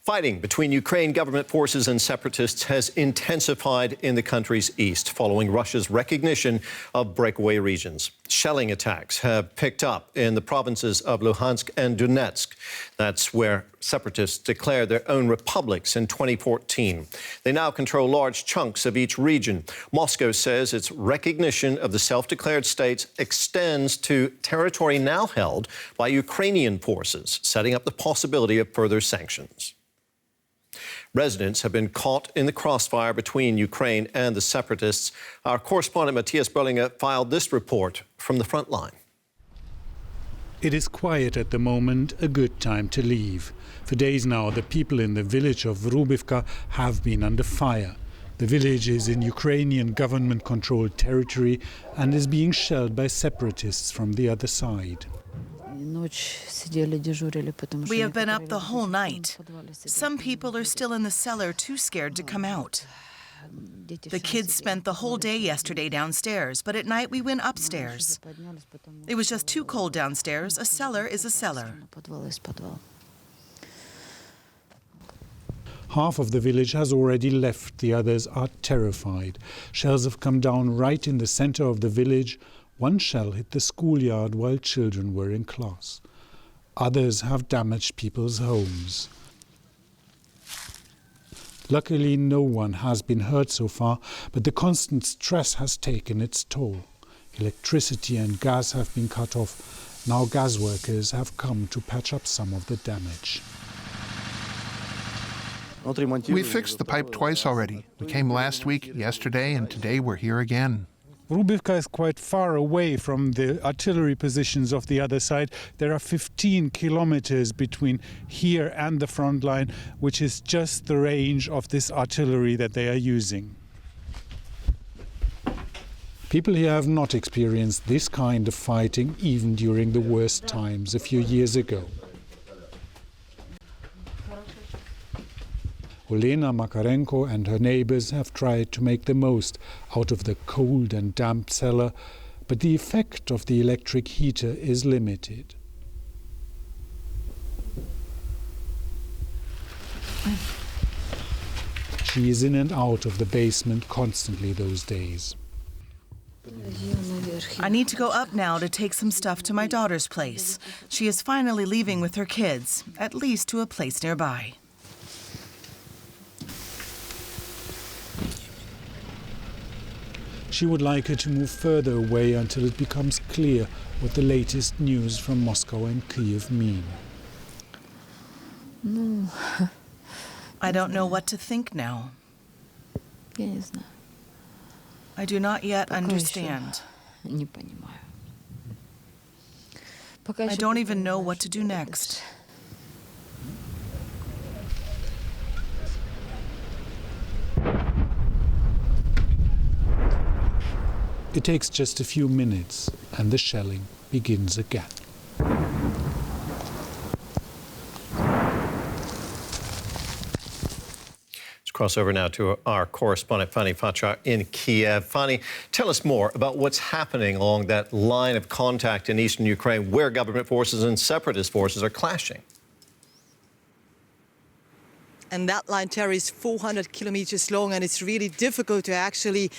Fighting between Ukraine government forces and separatists has intensified in the country's east following Russia's recognition of breakaway regions. Shelling attacks have picked up in the provinces of Luhansk and Donetsk. That's where separatists declared their own republics in 2014. They now control large chunks of each region. Moscow says its recognition of the self-declared states extends to territory now held by Ukrainian forces, setting up the possibility of further sanctions. Residents have been caught in the crossfire between Ukraine and the separatists. Our correspondent Matthias Böllinger filed this report from the front line. It is quiet at the moment, a good time to leave. For days now, the people in the village of Vrubivka have been under fire. The village is in Ukrainian government-controlled territory and is being shelled by separatists from the other side. We have been up the whole night. Some people are still in the cellar, too scared to come out. The kids spent the whole day yesterday downstairs, but at night we went upstairs. It was just too cold downstairs. A cellar is a cellar. Half of the village has already left. The others are terrified. Shells have come down right in the center of the village. One shell hit the schoolyard while children were in class. Others have damaged people's homes. Luckily, no one has been hurt so far, but the constant stress has taken its toll. Electricity and gas have been cut off. Now gas workers have come to patch up some of the damage. We fixed the pipe twice already. We came last week, yesterday, and today we're here again. Vrubivka is quite far away from the artillery positions of the other side. There are 15 kilometers between here and the front line, which is just the range of this artillery that they are using. People here have not experienced this kind of fighting even during the worst times a few years ago. Olena Makarenko and her neighbors have tried to make the most out of the cold and damp cellar, but the effect of the electric heater is limited. She is in and out of the basement constantly those days. I need to go up now to take some stuff to my daughter's place. She is finally leaving with her kids, at least to a place nearby. She would like her to move further away until it becomes clear what the latest news from Moscow and Kyiv mean. I don't know what to think now. I do not yet understand. I don't even know what to do next. It takes just a few minutes and the shelling begins again. Let's cross over now to our correspondent Fanny Facsar in Kyiv. Fanny, tell us more about what's happening along that line of contact in eastern Ukraine where government forces and separatist forces are clashing. And that line, Terry, is 400 kilometers long, and it's really difficult to actually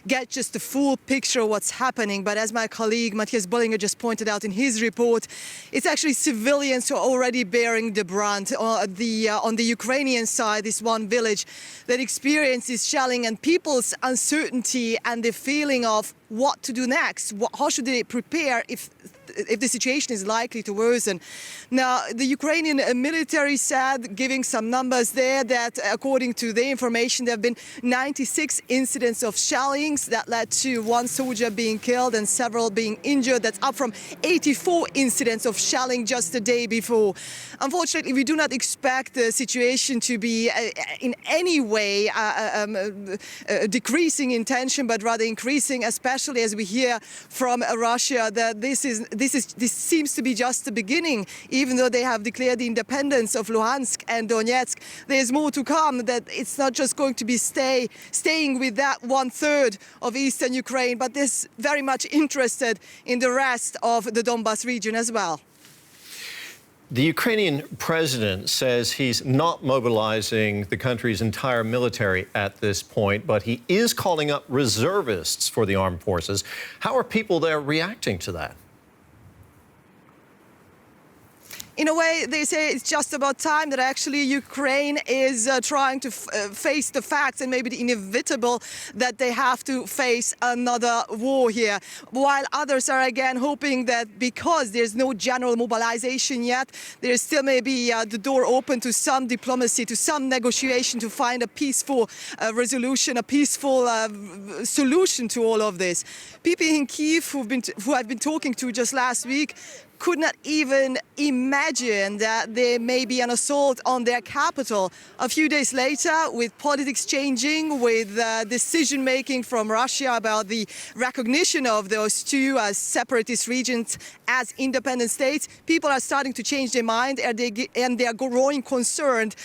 get just the full picture of what's happening. But as my colleague Matthias Böllinger just pointed out in his report, it's actually civilians who are already bearing the brunt. On the Ukrainian side, this one village that experiences shelling and people's uncertainty and the feeling of what to do next. How should they prepare if the situation is likely to worsen? Now, the Ukrainian military said, giving some numbers there, that according to the information, there have been 96 incidents of shellings that led to one soldier being killed and several being injured. That's up from 84 incidents of shelling just the day before. Unfortunately, we do not expect the situation to be in any way decreasing in tension, but rather increasing, especially as we hear from Russia that this seems to be just the beginning. Even though they have declared the independence of Luhansk and Donetsk, there's more to come, that it's not just going to be staying with that 1/3 of eastern Ukraine, but is very much interested in the rest of the Donbas region as well. The Ukrainian president says he's not mobilizing the country's entire military at this point, but he is calling up reservists for the armed forces. How are people there reacting to that? In a way, they say it's just about time that actually Ukraine is trying to face the facts and maybe the inevitable that they have to face another war here. While others are again hoping that because there's no general mobilization yet, there's still maybe the door open to some diplomacy, to some negotiation to find a peaceful resolution, a peaceful solution to all of this. People in Kyiv who I've been talking to just last week could not even imagine that there may be an assault on their capital. A few days later, with politics changing, with decision-making from Russia about the recognition of those two as separatist regions as independent states, people are starting to change their mind and they are growing concerned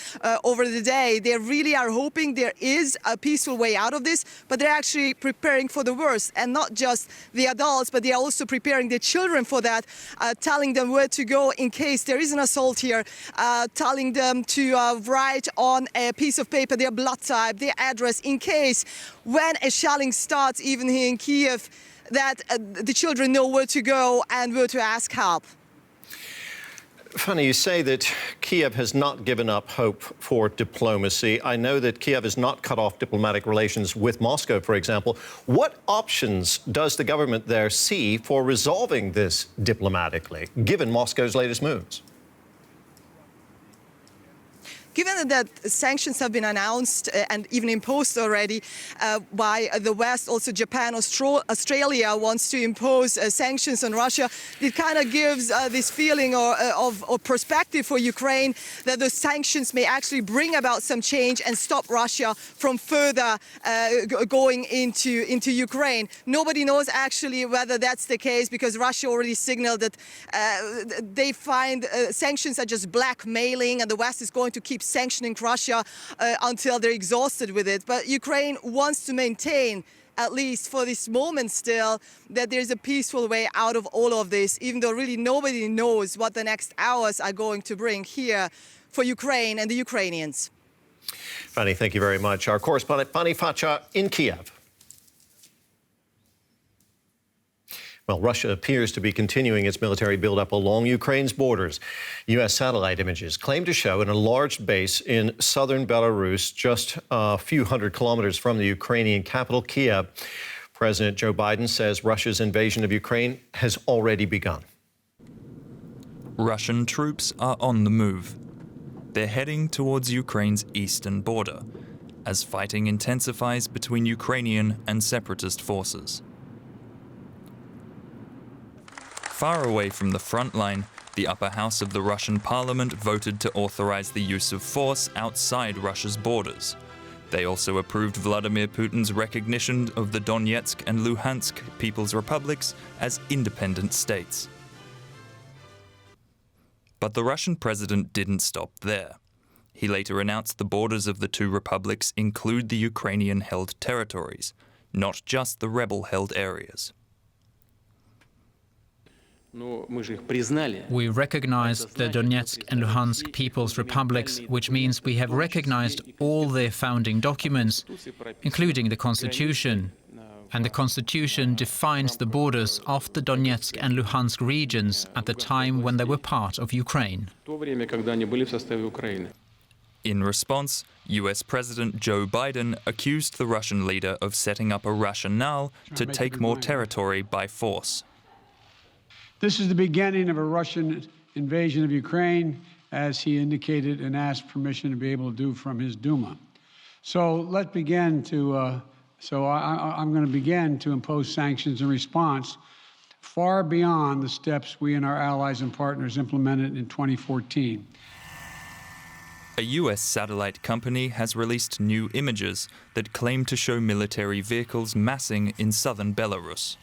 over the day. They really are hoping there is a peaceful way out of this, but they're actually preparing for the worst. And not just the adults, but they are also preparing their children for that, telling them where to go in case there is an assault here, telling them to write on a piece of paper their blood type, their address, in case when a shelling starts, even here in Kyiv, that the children know where to go and where to ask help. Fanny, you say that Kyiv has not given up hope for diplomacy. I know that Kyiv has not cut off diplomatic relations with Moscow, for example. What options does the government there see for resolving this diplomatically, given Moscow's latest moves? Given that sanctions have been announced and even imposed already by the West, also Japan, Australia wants to impose sanctions on Russia, it kind of gives this feeling of perspective for Ukraine that those sanctions may actually bring about some change and stop Russia from further going into Ukraine. Nobody knows actually whether that's the case, because Russia already signaled that they find sanctions are just blackmailing and the West is going to keep sanctioning Russia until they're exhausted with it. But Ukraine wants to maintain, at least for this moment still, that there's a peaceful way out of all of this, even though really nobody knows what the next hours are going to bring here for Ukraine and the Ukrainians. Fanny, thank you very much. Our correspondent Fanny Facsar in Kyiv. Well, Russia appears to be continuing its military buildup along Ukraine's borders. U.S. satellite images claim to show an enlarged base in southern Belarus, just a few hundred kilometers from the Ukrainian capital, Kyiv. President Joe Biden says Russia's invasion of Ukraine has already begun. Russian troops are on the move. They're heading towards Ukraine's eastern border, as fighting intensifies between Ukrainian and separatist forces. Far away from the front line, the upper house of the Russian parliament voted to authorize the use of force outside Russia's borders. They also approved Vladimir Putin's recognition of the Donetsk and Luhansk People's Republics as independent states. But the Russian president didn't stop there. He later announced the borders of the two republics include the Ukrainian-held territories, not just the rebel-held areas. We recognized the Donetsk and Luhansk People's Republics, which means we have recognized all their founding documents, including the Constitution. And the Constitution defines the borders of the Donetsk and Luhansk regions at the time when they were part of Ukraine. In response, US President Joe Biden accused the Russian leader of setting up a rationale to take more territory by force. This is the beginning of a Russian invasion of Ukraine, as he indicated and asked permission to be able to do from his Duma. So let's begin to, I'm going to begin to impose sanctions in response far beyond the steps we and our allies and partners implemented in 2014. A US satellite company has released new images that claim to show military vehicles massing in southern Belarus.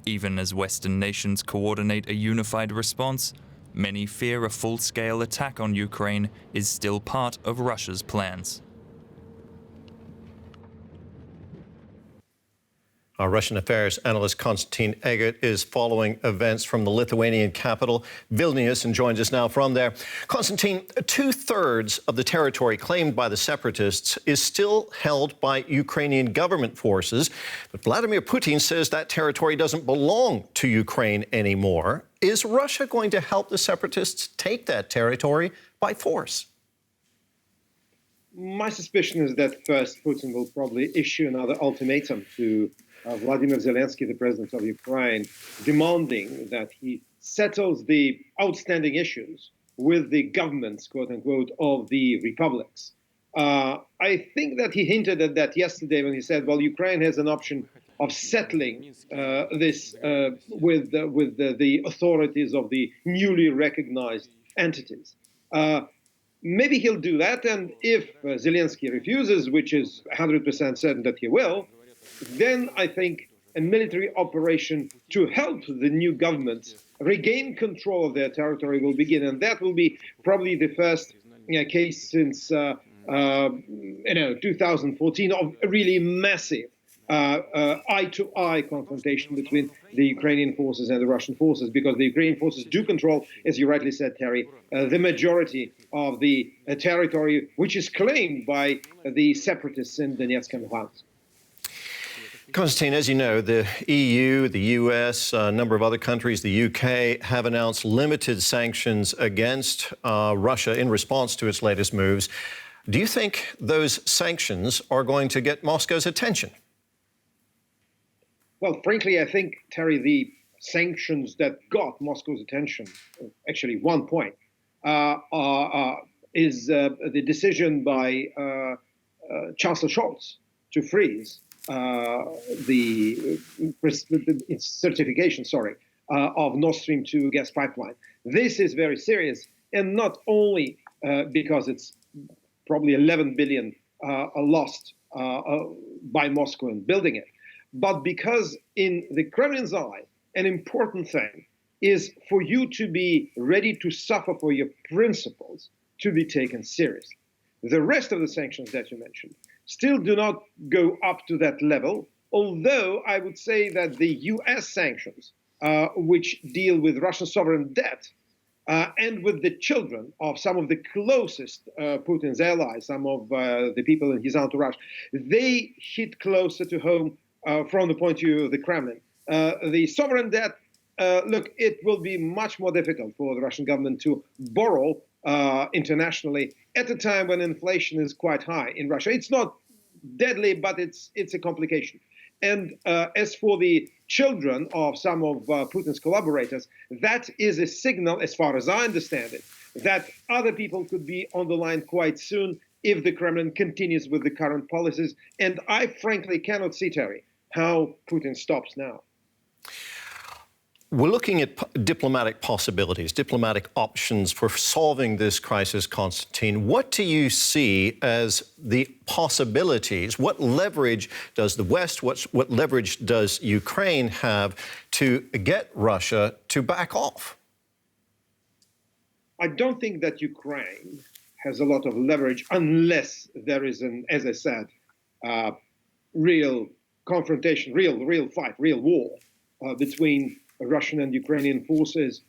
Even as Western nations coordinate a unified response, many fear a full-scale attack on Ukraine is still part of Russia's plans. Our Russian affairs analyst Konstantin Eggert is following events from the Lithuanian capital, Vilnius, and joins us now from there. Konstantin, 2/3 of the territory claimed by the separatists is still held by Ukrainian government forces. But Vladimir Putin says that territory doesn't belong to Ukraine anymore. Is Russia going to help the separatists take that territory by force? My suspicion is that first Putin will probably issue another ultimatum to Volodymyr Zelenskyy, the president of Ukraine, demanding that he settles the outstanding issues with the governments, quote unquote, of the republics. I think that he hinted at that yesterday when he said, well, Ukraine has an option of settling this with the authorities of the newly recognized entities. Maybe he'll do that, and if Zelenskyy refuses, which is 100% certain that he will, then I think a military operation to help the new government regain control of their territory will begin, and that will be probably the first case since 2014 of a really massive eye-to-eye confrontation between the Ukrainian forces and the Russian forces, because the Ukrainian forces do control, as you rightly said, Terry, the majority of the territory which is claimed by the separatists in Donetsk and Luhansk. Konstantin, as you know, the EU, the US, a number of other countries, the UK, have announced limited sanctions against Russia in response to its latest moves. Do you think those sanctions are going to get Moscow's attention? Well, frankly, I think, Terry, the sanctions that got Moscow's attention, actually one point, is the decision by Chancellor Scholz to freeze the certification, of Nord Stream 2 gas pipeline. This is very serious, and not only because it's probably 11 billion lost by Moscow in building it, but because in the Kremlin's eye, an important thing is for you to be ready to suffer for your principles to be taken seriously. The rest of the sanctions that you mentioned still do not go up to that level, although I would say that the US sanctions, which deal with Russian sovereign debt and with the children of some of the closest Putin's allies, some of the people in his entourage, they hit closer to home from the point of view of the Kremlin. The sovereign debt, look, it will be much more difficult for the Russian government to borrow internationally at a time when inflation is quite high in Russia. It's not deadly, but it's a complication. And as for the children of some of Putin's collaborators, that is a signal, as far as I understand it, that other people could be on the line quite soon if the Kremlin continues with the current policies. And I frankly cannot see, Terry, how Putin stops now. We're looking at diplomatic possibilities, diplomatic options for solving this crisis, Konstantin. What do you see as the possibilities? What leverage does the West, what leverage does Ukraine have to get Russia to back off? I don't think that Ukraine has a lot of leverage unless there is as I said, real confrontation, real fight, real war between Russian and Ukrainian forces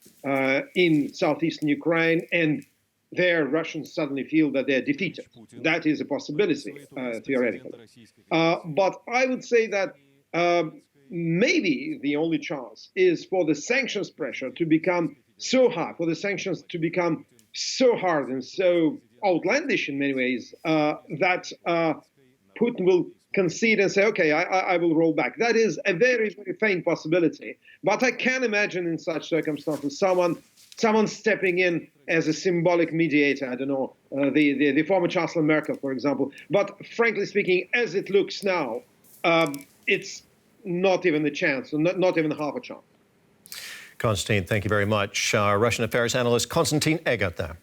in southeastern Ukraine, and there Russians suddenly feel that they're defeated. That is a possibility, theoretically. But I would say that maybe the only chance is for the sanctions pressure to become so high, for the sanctions to become so hard and so outlandish in many ways that Putin will concede and say, okay, I will roll back. That is a very, very faint possibility. But I can imagine in such circumstances someone stepping in as a symbolic mediator. I don't know, the former Chancellor Merkel, for example. But frankly speaking, as it looks now, it's not even a chance, not even half a chance. Konstantin, thank you very much. Our Russian affairs analyst Konstantin Eggert there.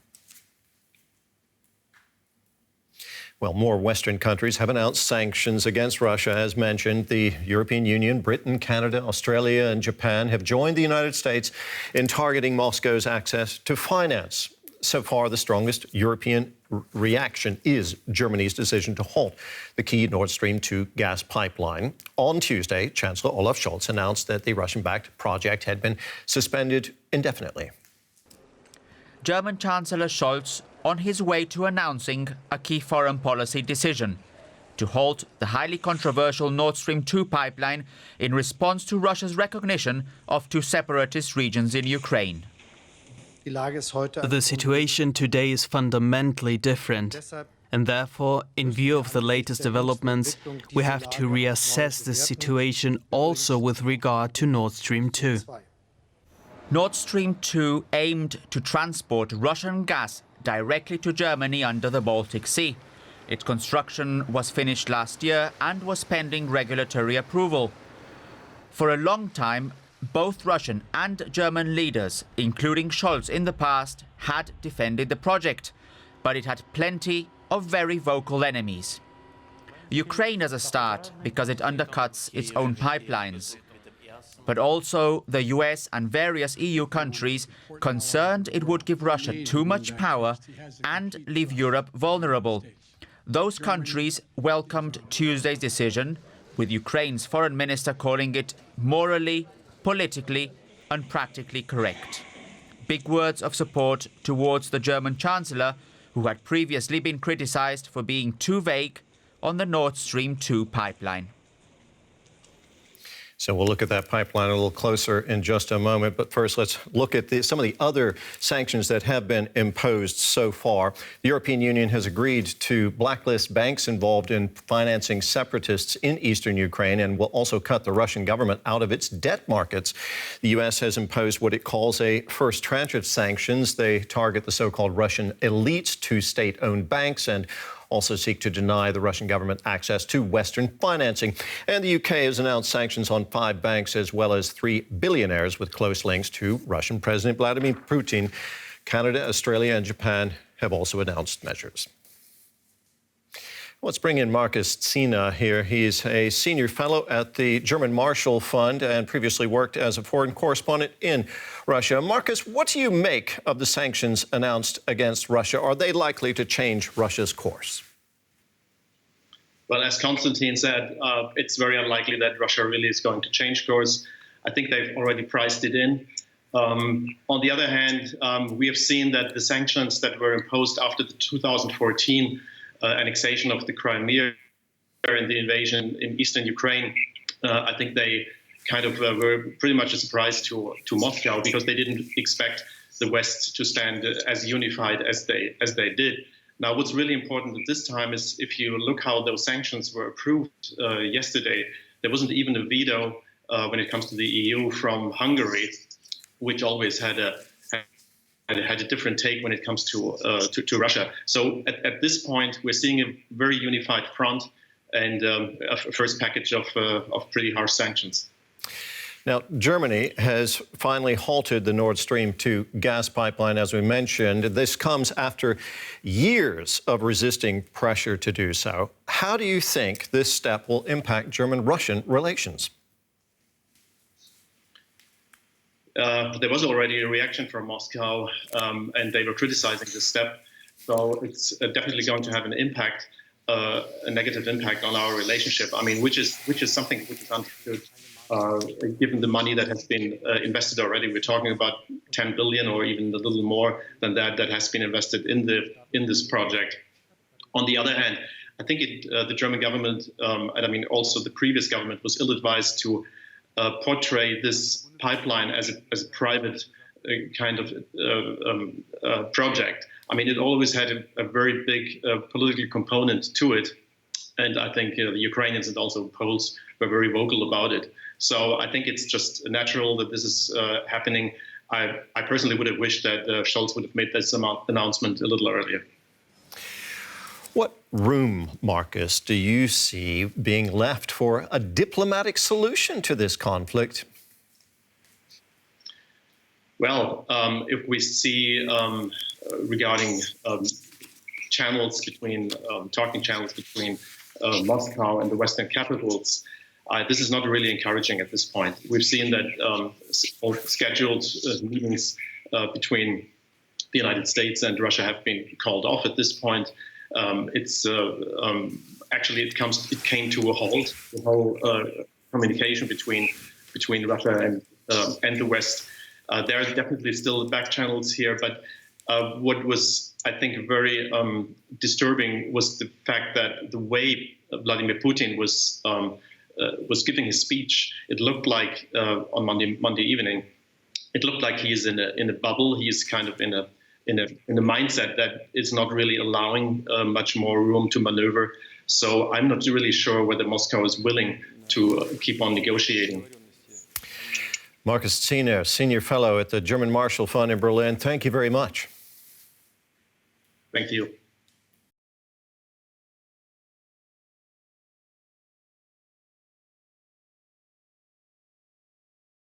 Well, more Western countries have announced sanctions against Russia. As mentioned, the European Union, Britain, Canada, Australia and Japan have joined the United States in targeting Moscow's access to finance. so far, the strongest European reaction is Germany's decision to halt the key Nord Stream 2 gas pipeline. On Tuesday, Chancellor Olaf Scholz announced that the Russian-backed project had been suspended indefinitely. German Chancellor Scholz on his way to announcing a key foreign policy decision to halt the highly controversial Nord Stream 2 pipeline in response to Russia's recognition of two separatist regions in Ukraine. The situation today is fundamentally different, and therefore, in view of the latest developments, we have to reassess the situation also with regard to Nord Stream 2. Nord Stream 2 aimed to transport Russian gas directly to Germany under the Baltic Sea. Its construction was finished last year and was pending regulatory approval. For a long time, both Russian and German leaders, including Scholz in the past, had defended the project, but it had plenty of very vocal enemies. Ukraine as a start, because it undercuts its own pipelines, but also the US and various EU countries concerned it would give Russia too much power and leave Europe vulnerable. Those countries welcomed Tuesday's decision, with Ukraine's foreign minister calling it morally, politically and practically correct. Big words of support towards the German Chancellor, who had previously been criticized for being too vague on the Nord Stream 2 pipeline. So we'll look at that pipeline a little closer in just a moment. But first, let's look at some of the other sanctions that have been imposed so far. The European Union has agreed to blacklist banks involved in financing separatists in eastern Ukraine and will also cut the Russian government out of its debt markets. The U.S. has imposed what it calls a first tranche of sanctions. They target the so-called Russian elites to state-owned banks and also seek to deny the Russian government access to Western financing. And the UK has announced sanctions on 5 banks as well as 3 billionaires with close links to Russian President Vladimir Putin. Canada, Australia and Japan have also announced measures. Let's bring in Markus Ziener here. He's a senior fellow at the German Marshall Fund and previously worked as a foreign correspondent in Russia. Markus, what do you make of the sanctions announced against Russia? Are they likely to change Russia's course? Well, as Konstantin said, it's very unlikely that Russia really is going to change course. I think they've already priced it in. On the other hand, we have seen that the sanctions that were imposed after the 2014 annexation of the Crimea and the invasion in eastern Ukraine, I think they kind of were pretty much a surprise to Moscow, because they didn't expect the West to stand as unified as they did. Now, what's really important at this time is if you look how those sanctions were approved yesterday, there wasn't even a veto when it comes to the EU from Hungary, which always had a different take when it comes to Russia. So at this point, we're seeing a very unified front and a first package of pretty harsh sanctions. Now, Germany has finally halted the Nord Stream 2 gas pipeline, as we mentioned. This comes after years of resisting pressure to do so. How do you think this step will impact German-Russian relations? There was already a reaction from Moscow, and they were criticizing this step. So it's definitely going to have an impact, a negative impact on our relationship. I mean, which is something which is understood, given the money that has been invested already. We're talking about 10 billion or even a little more than that has been invested in this project. On the other hand, I think the German government, and I mean also the previous government, was ill-advised to portray this pipeline as a private kind of project. I mean, it always had a very big political component to it. And I think the Ukrainians and also Poles were very vocal about it. So I think it's just natural that this is happening. I personally would have wished that Scholz would have made this announcement a little earlier. What room, Markus, do you see being left for a diplomatic solution to this conflict? Well, if we see regarding channels between talking channels between Moscow and the Western capitals, this is not really encouraging at this point. We've seen that scheduled meetings between the United States and Russia have been called off at this point. Actually, it came to a halt. The whole communication between Russia and the West. There are definitely still back channels here, but what was, I think, very disturbing was the fact that the way Vladimir Putin was giving his speech, it looked like on Monday evening, it looked like he's in a bubble. He's kind of in a mindset that is not really allowing much more room to maneuver. So I'm not really sure whether Moscow is willing to keep on negotiating. Markus Ziener, Senior Fellow at the German Marshall Fund in Berlin, thank you very much. Thank you.